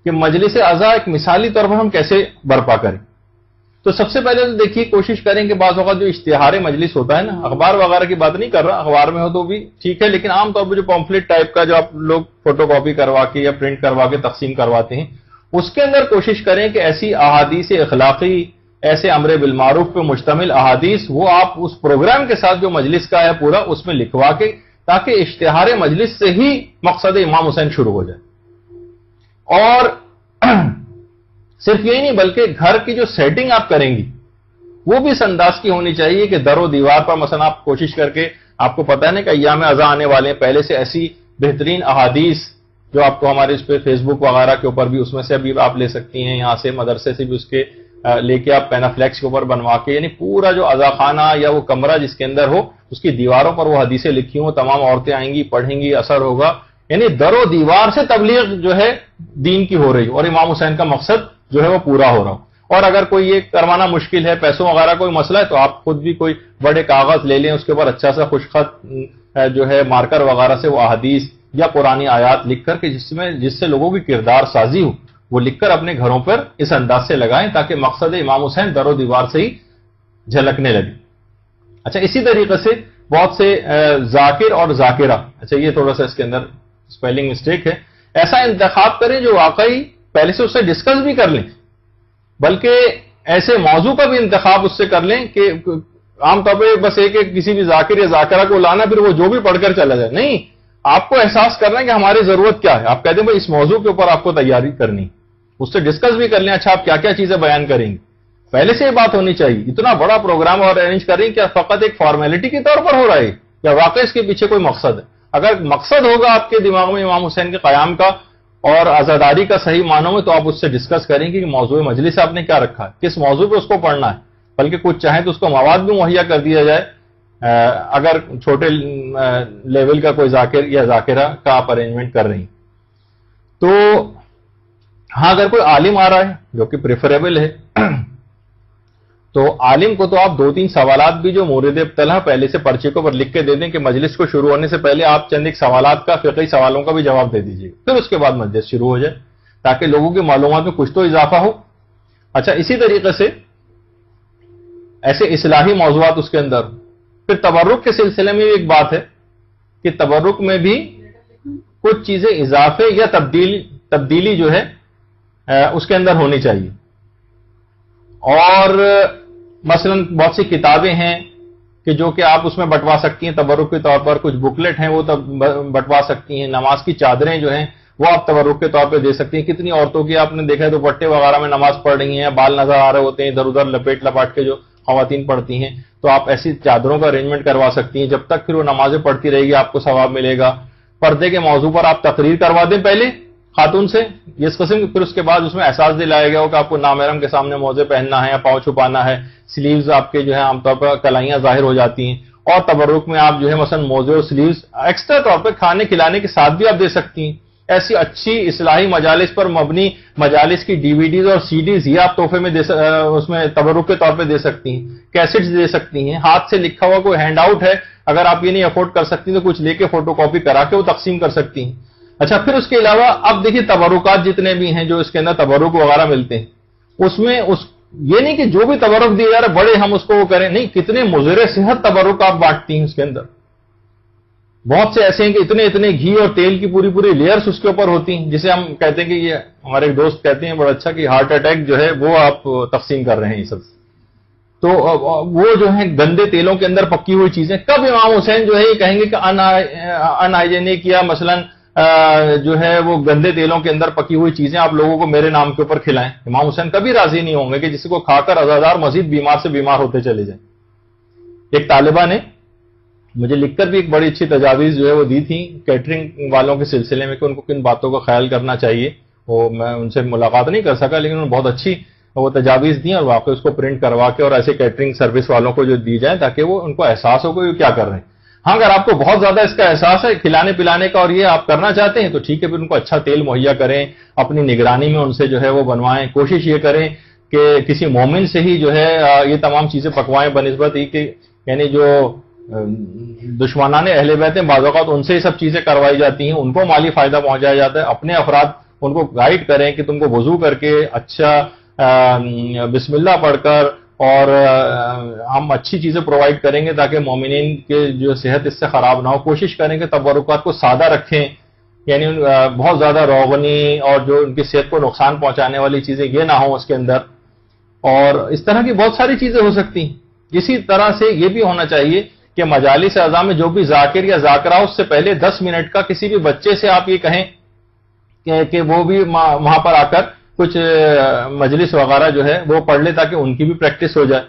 کہ مجلس اعضاء ایک مثالی طور پر ہم کیسے برپا کریں. تو سب سے پہلے تو دیکھیے کوشش کریں کہ بعض اوقات جو اشتہار مجلس ہوتا ہے نا، اخبار وغیرہ کی بات نہیں کر رہا، اخبار میں ہو تو بھی ٹھیک ہے، لیکن عام طور پہ جو پمفلٹ ٹائپ کا جو آپ لوگ فوٹو کاپی کروا کے یا پرنٹ کروا کے تقسیم کرواتے ہیں، اس کے اندر کوشش کریں کہ ایسی احادیث اخلاقی، ایسے امر بالمعروف پہ مشتمل احادیث وہ آپ اس پروگرام کے ساتھ جو مجلس کا ہے پورا اس میں لکھوا کے، تاکہ اشتہار مجلس سے ہی مقصد امام حسین شروع ہو جائے. اور صرف یہی نہیں بلکہ گھر کی جو سیٹنگ آپ کریں گی وہ بھی اس انداز کی ہونی چاہیے کہ در و دیوار پر مثلا آپ کوشش کر کے، آپ کو پتہ ہے نا کہ ایام اعضاء آنے والے ہیں، پہلے سے ایسی بہترین احادیث جو آپ کو ہمارے اس پہ فیس بک وغیرہ کے اوپر بھی اس میں سے بھی آپ لے سکتی ہیں، یہاں سے مدرسے سے بھی اس کے لے کے آپ پینافلیکس کے اوپر بنوا کے، یعنی پورا جو اعضاء خانہ یا وہ کمرہ جس کے اندر ہو اس کی دیواروں پر وہ حدیثیں لکھی ہوں، تمام عورتیں آئیں گی، پڑھیں گی، اثر ہوگا، یعنی در و دیوار سے تبلیغ جو ہے دین کی ہو رہی ہو اور امام حسین کا مقصد جو ہے وہ پورا ہو رہا ہو. اور اگر کوئی یہ کروانا مشکل ہے، پیسوں وغیرہ کوئی مسئلہ ہے، تو آپ خود بھی کوئی بڑے کاغذ لے لیں، اس کے اوپر اچھا سا خوش خط جو ہے مارکر وغیرہ سے وہ احادیث یا قرآنی آیات لکھ کر کے جس سے لوگوں کی کردار سازی ہو، وہ لکھ کر اپنے گھروں پر اس انداز سے لگائیں تاکہ مقصد امام حسین در و دیوار سے ہی جھلکنے لگے. اچھا، اسی طریقے سے بہت سے ذاکر اور ذاکرہ، اچھا یہ تھوڑا سا اس کے اندر اسپیلنگ مسٹیک ہے، ایسا انتخاب کریں جو واقعی پہلے سے اس سے ڈسکس بھی کر لیں، بلکہ ایسے موضوع کا بھی انتخاب اس سے کر لیں کہ عام طور پہ بس ایک کسی بھی ذاکر یا ذاکرہ کو لانا پھر وہ جو بھی پڑھ کر چلا جائے، نہیں، آپ کو احساس کرنا ہے کہ ہماری ضرورت کیا ہے. آپ کہتے ہیں بھائی اس موضوع کے اوپر آپ کو تیاری کرنی، اس سے ڈسکس بھی کر لیں، اچھا آپ کیا کیا چیزیں بیان کریں گے، پہلے سے یہ بات ہونی چاہیے. اتنا بڑا پروگرام اور ارینج کر رہی ہیں کیا فقط ایک فارمیلٹی کے طور پر ہو رہا ہے یا واقعی اس کے پیچھے کوئی مقصد ہے؟ اگر مقصد ہوگا آپ کے دماغ میں امام حسین کے قیام کا اور عزاداری کا صحیح معنوں میں، تو آپ اس سے ڈسکس کریں گے کہ موضوع مجلس آپ نے کیا رکھا ہے، کس موضوع پہ اس کو پڑھنا ہے، بلکہ کچھ چاہیں تو اس کو مواد بھی مہیا کر دیا جائے اگر چھوٹے لیول کا کوئی ذاکر یا ذاکرہ کا آپ ارینجمنٹ کر رہی ہیں. تو ہاں اگر کوئی عالم آ رہا ہے جو کہ پریفریبل ہے، تو عالم کو تو آپ 2-3 سوالات بھی جو مورد ابتلا پہلے سے پرچے کو پر لکھ کے دے دیں کہ مجلس کو شروع ہونے سے پہلے آپ چند ایک سوالات کا، فقہی سوالوں کا بھی جواب دے دیجیے، پھر اس کے بعد مجلس شروع ہو جائے تاکہ لوگوں کی معلومات میں کچھ تو اضافہ ہو. اچھا، اسی طریقے سے ایسے اصلاحی موضوعات اس کے اندر. پھر تبرک کے سلسلے میں بھی ایک بات ہے کہ تبرک میں بھی کچھ چیزیں اضافے یا تبدیلی جو ہے اس کے اندر ہونی چاہیے. اور مثلا بہت سی کتابیں ہیں کہ جو کہ آپ اس میں بٹوا سکتی ہیں تبرک کے طور پر، کچھ بکلیٹ ہیں وہ بٹوا سکتی ہیں، نماز کی چادریں جو ہیں وہ آپ تبرک کے طور پہ دے سکتی ہیں. کتنی عورتوں کی آپ نے دیکھا ہے دوپٹے وغیرہ میں نماز پڑھ رہی ہیں، بال نظر آ رہے ہوتے ہیں ادھر ادھر لپاٹ کے جو خواتین پڑھتی ہیں، تو آپ ایسی چادروں کا ارینجمنٹ کروا سکتی ہیں. جب تک پھر وہ نمازیں پڑھتی رہے گی آپ کو ثواب ملے گا. پردے کے موضوع پر آپ تقریر کروا دیں پہلے خاتون سے اس قسم کی، پھر اس کے بعد اس میں احساس دلایا گیا ہو کہ آپ کو نامحرم کے سامنے موزے پہننا ہے یا پاؤں چھپانا ہے، سلیوز آپ کے جو ہے عام طور پر کلائیاں ظاہر ہو جاتی ہیں. اور تبرک میں آپ جو ہے مثلا موزے اور سلیوز ایکسٹرا طور پہ کھانے کھلانے کے ساتھ بھی آپ دے سکتی ہیں. ایسی اچھی اصلاحی مجالس پر مبنی مجالس کی DVD اور CDs یہ آپ تحفے میں اس میں تبرک کے طور پہ دے سکتی ہیں. کیسٹس دے سکتی ہیں. ہاتھ سے لکھا ہوا کوئی ہینڈ آؤٹ ہے، اگر آپ یہ نہیں افورڈ کر سکتی تو کچھ لے کے فوٹو کاپی کرا کے وہ تقسیم کر سکتی ہیں. اچھا، پھر اس کے علاوہ اب دیکھیے تبرکات جتنے بھی ہیں جو اس کے اندر تبرک وغیرہ ملتے ہیں، اس میں یہ نہیں کہ جو بھی تبرک دیا جا رہا ہے بڑے ہم اس کو وہ کریں، نہیں، کتنے مضر صحت تبرک آپ بانٹتی ہیں اس کے اندر. بہت سے ایسے ہیں کہ اتنے گھی اور تیل کی پوری لیئرز اس کے اوپر ہوتی ہیں، جسے ہم کہتے ہیں کہ یہ ہمارے ایک دوست کہتے ہیں بڑا اچھا کہ ہارٹ اٹیک جو ہے وہ آپ تقسیم کر رہے ہیں یہ سب. تو وہ جو ہے گندے تیلوں کے اندر پکی ہوئی چیزیں، کب امام حسین جو ہے یہ کہیں گے کہ ان ہائیجینک یا مثلاً جو ہے وہ گندے تیلوں کے اندر پکی ہوئی چیزیں آپ لوگوں کو میرے نام کے اوپر کھلائیں؟ امام حسین کبھی راضی نہیں ہوں گے کہ جس کو کھا کر عزادار مزید بیمار سے بیمار ہوتے چلے جائیں. ایک طالبہ نے مجھے لکھ کر بھی ایک بڑی اچھی تجاویز جو ہے وہ دی تھی کیٹرنگ والوں کے سلسلے میں کہ ان کو کن باتوں کا خیال کرنا چاہیے. وہ میں ان سے ملاقات نہیں کر سکا لیکن انہوں نے بہت اچھی وہ تجاویز دی اور واقعی اس کو پرنٹ کروا کے اور ایسے کیٹرنگ سروس والوں کو جو دی جائیں تاکہ وہ ان کو احساس ہو کہ وہ کیا کر رہے ہیں. ہاں، اگر آپ کو بہت زیادہ اس کا احساس ہے کھلانے پلانے کا اور یہ آپ کرنا چاہتے ہیں تو ٹھیک ہے، پھر ان کو اچھا تیل مہیا کریں، اپنی نگرانی میں ان سے جو ہے وہ بنوائیں. کوشش یہ کریں کہ کسی مومن سے ہی جو ہے یہ تمام چیزیں پکوائیں، بنسبت ہی کہ یعنی جو دشمنان اہل بیت ہیں بعض اوقات ان سے یہ سب چیزیں کروائی جاتی ہیں، ان کو مالی فائدہ پہنچایا جاتا ہے، اپنے افراد ان کو گائیڈ کریں کہ تم کو وضو کر کے اچھا بسم اللہ پڑھ کر اور ہم اچھی چیزیں پرووائڈ کریں گے تاکہ مومنین کے جو صحت اس سے خراب نہ ہو. کوشش کریں کہ تبرکات کو سادہ رکھیں, یعنی بہت زیادہ روغنی اور جو ان کی صحت کو نقصان پہنچانے والی چیزیں یہ نہ ہوں اس کے اندر. اور اس طرح کی بہت ساری چیزیں ہو سکتی ہیں. اسی طرح سے یہ بھی ہونا چاہیے کہ مجالس اعضاء میں جو بھی ذاکر یا ذاکرہ اس سے پہلے 10 منٹ کا کسی بھی بچے سے آپ یہ کہیں کہ وہ بھی وہاں پر آ کر کچھ مجلس وغیرہ جو ہے وہ پڑھ لے تاکہ ان کی بھی پریکٹس ہو جائے.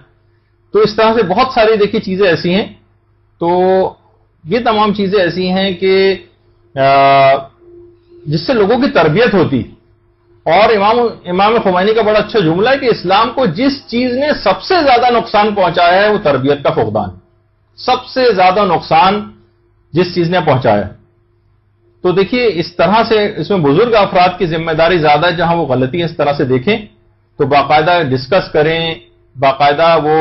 تو اس طرح سے بہت ساری دیکھیے چیزیں ایسی ہیں. تو یہ تمام چیزیں ایسی ہیں کہ جس سے لوگوں کی تربیت ہوتی. اور امام خمینی کا بڑا اچھا جملہ ہے کہ اسلام کو جس چیز نے سب سے زیادہ نقصان پہنچایا ہے وہ تربیت کا فقدان. سب سے زیادہ نقصان جس چیز نے پہنچایا ہے. تو دیکھیے اس طرح سے اس میں بزرگ افراد کی ذمہ داری زیادہ ہے. جہاں وہ غلطی ہے اس طرح سے دیکھیں تو باقاعدہ ڈسکس کریں, باقاعدہ وہ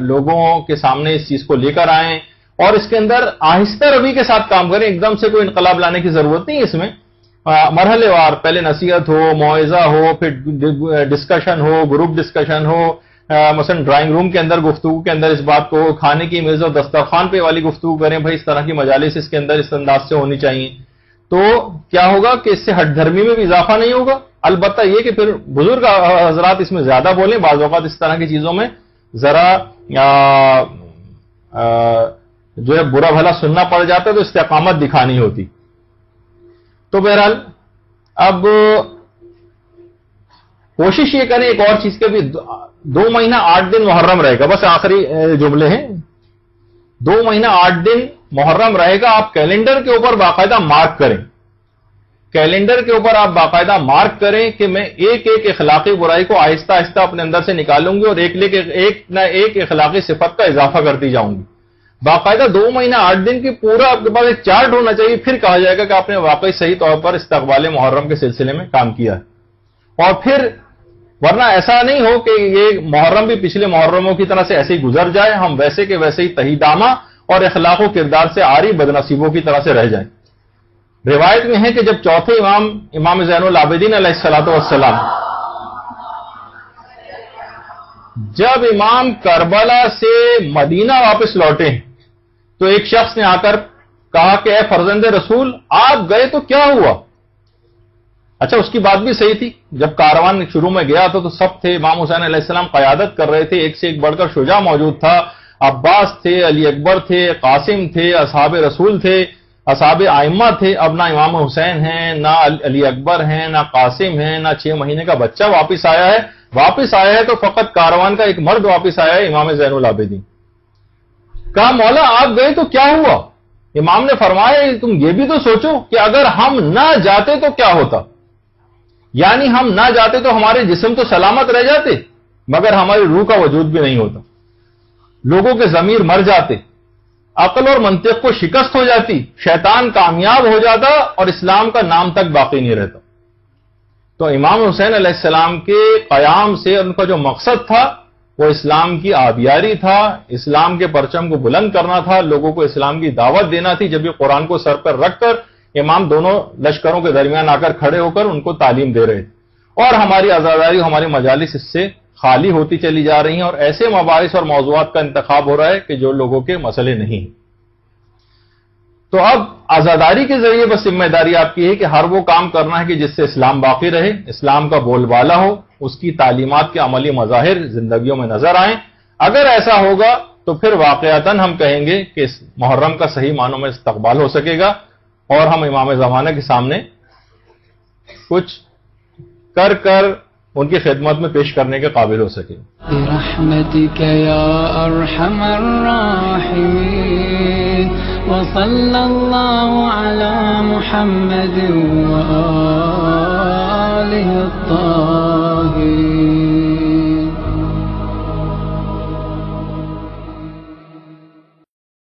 لوگوں کے سامنے اس چیز کو لے کر آئیں اور اس کے اندر آہستہ روی کے ساتھ کام کریں. ایک دم سے کوئی انقلاب لانے کی ضرورت نہیں. اس میں مرحلے وار پہلے نصیحت ہو, موعظہ ہو, پھر ڈسکشن ہو, گروپ ڈسکشن ہو, مثلا ڈرائنگ روم کے اندر گفتگو کے اندر اس بات کو, کھانے کی میز اور دسترخوان پہ والی گفتگو کریں. بھائی اس طرح کی مجالس اس کے اندر اس انداز سے ہونی چاہیے. تو کیا ہوگا کہ اس سے ہٹ دھرمی میں بھی اضافہ نہیں ہوگا. البتہ یہ کہ پھر بزرگ حضرات اس میں زیادہ بولیں. بعض اوقات اس طرح کی چیزوں میں ذرا جو ہے برا بھلا سننا پڑ جاتا ہے تو استقامت دکھانی ہوتی. تو بہرحال اب کوشش یہ کریں. ایک اور چیز کے بھی 2 مہینہ 8 دن محرم رہے گا. بس آخری جملے ہیں. 2 مہینہ 8 دن محرم رہے گا. آپ کیلنڈر کے اوپر باقاعدہ مارک کریں. کیلنڈر کے اوپر آپ باقاعدہ مارک کریں کہ میں ایک اخلاقی برائی کو آہستہ آہستہ اپنے اندر سے نکالوں گی اور ایک نہ ایک اخلاقی صفت کا اضافہ کرتی جاؤں گی. باقاعدہ 2 مہینہ 8 دن کی پورا آپ کے پاس ایک چارٹ ہونا چاہیے. پھر کہا جائے گا کہ آپ نے واقعی صحیح طور پر استقبال محرم کے سلسلے میں کام کیا ہے. اور پھر ورنہ ایسا نہیں ہو کہ یہ محرم بھی پچھلے محرموں کی طرح سے ایسے ہی گزر جائے, ہم ویسے کے ویسے ہی تہی دامہ اور اخلاق و کردار سے عاری بدنصیبوں کی طرح سے رہ جائیں. روایت میں ہے کہ جب چوتھے امام زین العابدین علیہ الصلوۃ والسلام جب امام کربلا سے مدینہ واپس لوٹے تو ایک شخص نے آ کر کہا کہ اے فرزند رسول آپ گئے تو کیا ہوا؟ اچھا اس کی بات بھی صحیح تھی. جب کاروان شروع میں گیا تھا تو سب تھے. امام حسین علیہ السلام قیادت کر رہے تھے. ایک سے ایک بڑھ کر شجاع موجود تھا. عباس تھے, علی اکبر تھے, قاسم تھے, اصحاب رسول تھے, اصحاب ائمہ تھے. اب نہ امام حسین ہیں, نہ علی اکبر ہیں, نہ قاسم ہیں, نہ 6 مہینے کا بچہ واپس آیا ہے. واپس آیا ہے تو فقط کاروان کا ایک مرد واپس آیا ہے, امام زین العابدین. کہا مولا آپ گئے تو کیا ہوا؟ امام نے فرمایا تم یہ بھی تو سوچو کہ اگر ہم نہ جاتے تو کیا ہوتا. یعنی ہم نہ جاتے تو ہمارے جسم تو سلامت رہ جاتے مگر ہماری روح کا وجود بھی نہیں ہوتا. لوگوں کے ضمیر مر جاتے, عقل اور منطق کو شکست ہو جاتی, شیطان کامیاب ہو جاتا اور اسلام کا نام تک باقی نہیں رہتا. تو امام حسین علیہ السلام کے قیام سے ان کا جو مقصد تھا وہ اسلام کی آبیاری تھا, اسلام کے پرچم کو بلند کرنا تھا, لوگوں کو اسلام کی دعوت دینا تھی. جب یہ قرآن کو سر پر رکھ کر امام دونوں لشکروں کے درمیان آ کر کھڑے ہو کر ان کو تعلیم دے رہے تھے. اور ہماری آزاداری, ہماری مجالس اس سے خالی ہوتی چلی جا رہی ہیں اور ایسے مباحث اور موضوعات کا انتخاب ہو رہا ہے کہ جو لوگوں کے مسئلے نہیں. تو اب آزاداری کے ذریعے بس ذمہ داری آپ کی ہے کہ ہر وہ کام کرنا ہے کہ جس سے اسلام باقی رہے, اسلام کا بول بالا ہو, اس کی تعلیمات کے عملی مظاہر زندگیوں میں نظر آئیں. اگر ایسا ہوگا تو پھر واقعتاً ہم کہیں گے کہ اس محرم کا صحیح معنوں میں استقبال ہو سکے گا اور ہم امام زمانہ کے سامنے کچھ کر ان کی خدمت میں پیش کرنے کے قابل ہو سکے. برحمتک یا ارحم الراحمین وصلی اللہ علی محمد وآلہ الطاہرین.